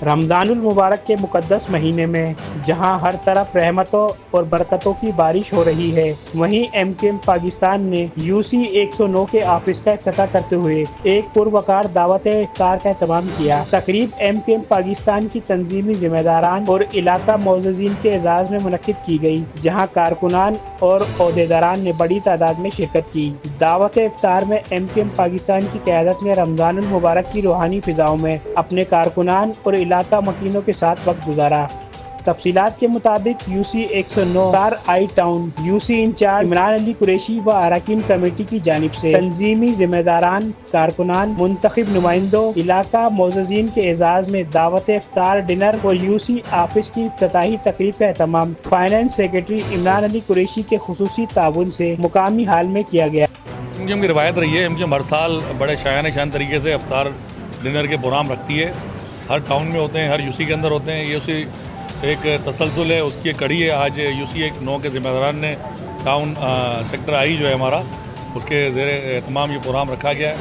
रमज़ानुल मुबारक के मुक़द्दस महीने में जहां हर तरफ रहमतों और बरकतों की बारिश हो रही है, वहीं MKM पाकिस्तान ने UC 109 के ऑफिस का इफ्तिताह करते हुए एक पुरवकार दावत इफ्तार का एहतमाम किया। तकरीब MKM पाकिस्तान की तंजीमी जिम्मेदारान और इलाका मोअज़्ज़िज़ीन के एजाज़ में मुनक्किद की गई, जहाँ कारकुनान और ओहदेदारान ने बड़ी तादाद में शिरकत की। दावत इफ्तार में MKM पाकिस्तान की क़यादत ने रमज़ानुल मुबारक की रूहानी फ़िज़ाओं में अपने कारकुनान और इलाका मकीनों के साथ वक्त गुजारा। तफसीलात के मुताबिक UC 109 स्टार आई town UC incharge Imran Ali Qureshi व अरकान कमेटी की जानिब से तंजीमी जिम्मेदारान, कारकुनान, मुंतखब नुमाइंदों, इलाका मोअज़्ज़िज़ीन के एजाज़ में दावत इफ्तार डिनर और UC ऑफिस की इफ्तिताही तकरीब का एहतमाम फाइनेंस सेक्रेटरी इमरान अली कुरैशी के खुसूसी ताउन से मुकामी हाल में किया गया। MKM की रिवायत रही है, MKM हर साल बड़े शायान शान तरीके से इफ्तार डिनर के प्रोग्राम रखती है। हर टाउन में होते हैं, हर UC के अंदर होते हैं। ये उसी एक तसलसल है, उसकी एक कड़ी है। आज UC 109 के ज़िम्मेदारान ने टाउन सेक्टर आई जो है हमारा, उसके ज़ेरे तमाम ये प्रोग्राम रखा गया है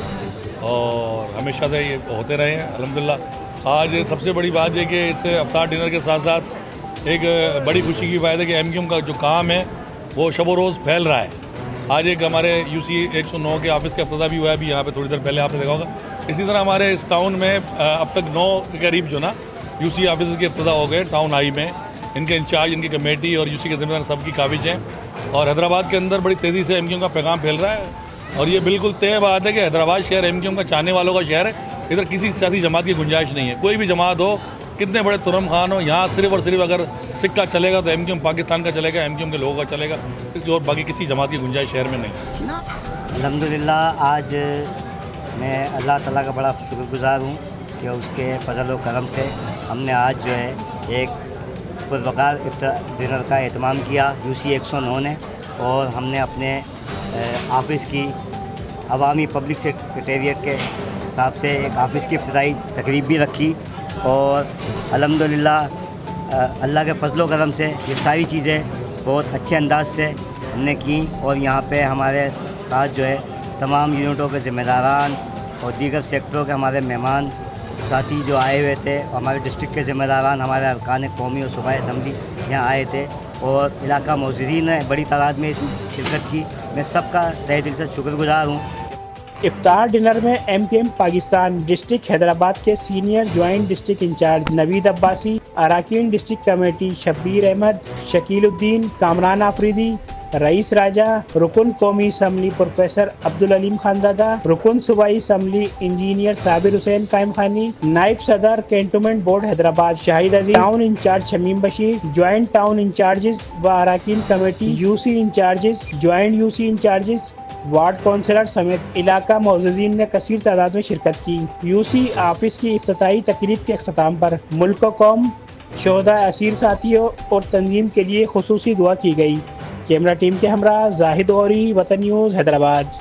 और हमेशा से ये होते रहे हैं अल्हम्दुलिल्लाह। आज सबसे बड़ी बात है कि इस इफ्तार डिनर के साथ साथ एक बड़ी खुशी की बात है कि MKM का जो काम है वो शब रोज़ फैल रहा है। आज एक हमारे UC 109 के ऑफिस का इफ्तिताह भी हुआ है, अभी यहाँ पे थोड़ी देर पहले आपने देखा होगा। इसी तरह हमारे इस टाउन में अब तक 9 के करीब जो ना UC ऑफिस के इफ्तिताह हो गए टाउन हाई में। इनके इंचार्ज, इनकी कमेटी और UC के ज़िम्मेदार सबकी काबिज हैं और हैदराबाद के अंदर बड़ी तेज़ी से MKM का पैगाम फैल रहा है। और ये बिल्कुल तय बात है कि हैदराबाद शहर MKM का चाहने वालों का शहर है। इधर किसी सियासी जमात की गुंजाइश नहीं है। कोई भी जमात हो, कितने बड़े तुरम खान हो, यहाँ सिर्फ और सिर्फ अगर सिक्का चलेगा तो MKM पाकिस्तान का चलेगा, MKM के लोगों का चलेगा, और बाकी किसी जमात की गुंजाइश शहर में नहीं। अल्हम्दुलिल्लाह आज मैं अल्लाह ताला का बड़ा शुक्रगुज़ार हूँ कि उसके फजल व करम से हमने आज जो है एक पुरवकार डिनर का एहतमाम किया UC 109 ने, और हमने अपने ऑफिस की अवामी पब्लिक सेक्रेटेरिएट के हिसाब से एक ऑफिस की इब्तिदाई तकरीब भी रखी। और अल्हम्दुलिल्लाह अल्लाह के फजल व करम से ये सारी चीज़ें बहुत अच्छे अंदाज से हमने की। और यहाँ पे हमारे साथ जो है तमाम यूनिटों के ज़िम्मेदारान और दीगर सेक्टरों के हमारे मेहमान साथी जो आए हुए थे, हमारे डिस्ट्रिक्ट के ज़िम्मेदारान, हमारे अरकान कौमी और सूबाई असम्बली यहाँ आए थे, और इलाका मोअज़्ज़िज़ीन ने बड़ी तादाद में शिरकत की। मैं सबका तहे दिल से शुक्रगुज़ार हूँ। इफ्तार डिनर में MKM पाकिस्तान डिस्ट्रिक्ट हैदराबाद के senior joint district incharge Naveed Abbasi, अरकान डिस्ट्रिक्ट कमेटी शब्बीर अहमद, शकीलुद्दीन, कामरान आफरीदी, रईस राजा, रुकन कौमी असम्बली प्रोफेसर अब्दुल अलीम खानज़ादा, रुकन सूबाई असम्बली इंजीनियर साबिर हुसैन कायम खानी, नायब सदर cantonment board Hyderabad Shahid Aziz, town incharge Shamim Bashir, joint town incharges व अरकान committee, UC incharges, joint UC incharges, ward councillor समेत इलाका मोअज़्ज़िज़ीन ने कसीर तादाद में शिरकत की। UC ऑफिस की इफ्तिताही तकरीब के अख्ताम पर मुल्क कौम, शोहदा असीर साथियों और तंजीम के लिए खुसूसी दुआ की गई। कैमरा टीम के हमरा जाहिद औरी, वतन न्यूज़ हैदराबाद।